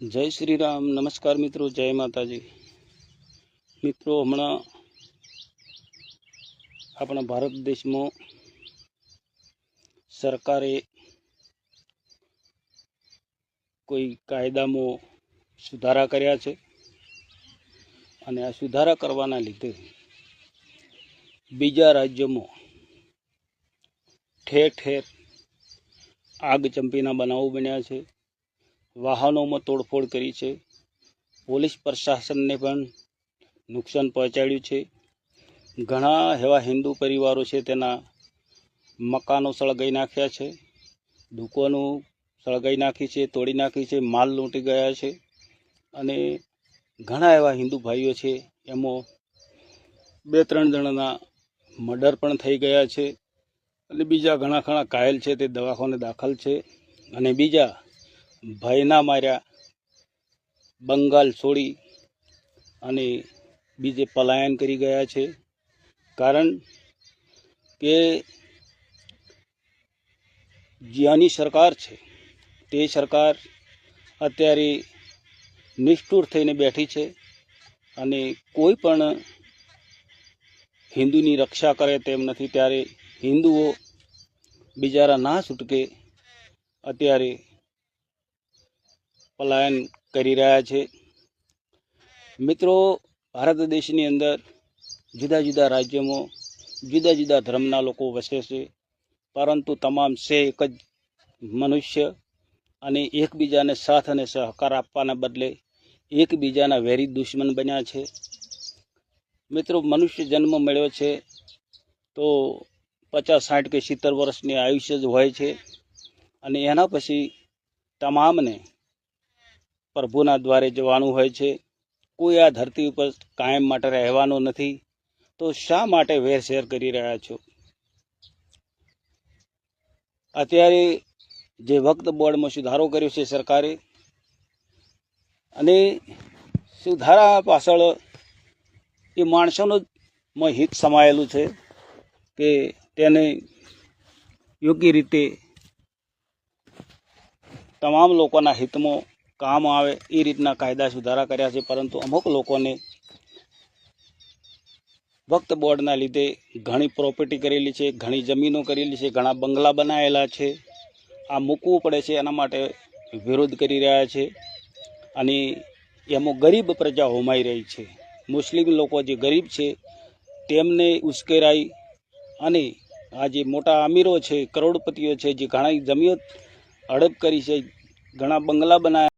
जय श्री राम। नमस्कार मित्रों, जय माताजी। मित्रों, हमणा अपना भारत देश में सरकारे कोई कायदा में सुधारा कर्या छे अने आ सुधारा करवाना लीधे बीजा राज्यों में ठेर ठेर आगचंपीना बनावो बन्या छे। वाहनों में तोड़फोड़ करी छे। पोलीस प्रशासन ने पण नुकसान पहोंचाड्युं छे। घणा एवा हिंदू परिवारों छे तेना मकानों सळगाई नाख्या छे, दुकानों सळगाई नाखी छे, तोड़ी नाखी छे, माल लूंटी गया छे अने घणा एवा हिंदू भाईओ छे एमां 2-3 जणाना मर्डर पण थई गया छे अने बीजा घणा घणा घायल छे ते दवाखाने दाखल छे अने बीजा भाईना मार्या बंगाल छोड़ी अने बीजे पलायन करी गया छे। कारण के ज्यानी सरकार छे ते सरकार अत्यारे निष्ठुर थईने बैठी छे अने कोई पण हिंदूनी रक्षा करे तेम नथी। त्यारे हिंदुओ बिचारा ना छूटके अत्यारे पलायन करी रह्या छे। मित्रों, भारत देशनी अंदर जुदा जुदा राज्यों में जुदा जुदा धर्मना लोको वसे छे, परंतु तमाम से एक ज मनुष्य अने एकबीजाने साथ अने सहकार आपवाना बदले एकबीजाना वेरी दुश्मन बन्या छे। मित्रों, मनुष्य जन्म मळ्यो छे तो 50-60 के 70 वर्षनी आयुष्य ज होय छे अने एना पछी तमामने प्रभुना द्वारे जवानुं होय छे। कोई आ धरती पर कायम माटे रहेवानो नथी, तो शा माटे वेरशेर करी रह्या छो? अत्यारे जे वक्त बोर्ड में सुधारो कर्यो छे सरकारे अने सुधारा पाछळ ए माणसोनो में हित समायेलुं छे के तेने योग्य रीते तमाम लोकोना हित में काम आवे ए रीतना कायदा सुधारा कर्या छे। परंतु अमुक लोकोने वक्त बोर्डना लीधे घणी प्रोपर्टी करेली छे, घणी जमीनों करेली छे, घणा बंगला बनायेला छे। आ मूकवुं पड़े छे एना माटे विरोध करी रह्या छे अने एमां गरीब प्रजा होमाई रही छे। मुस्लिम लोको जे गरीब छे तेमने उश्केराई अने आ जे मोटा अमीरो छे, करोड़पतिओ छे, जे घणी जमीन हड़प करी छे, घणा बंगला बनाया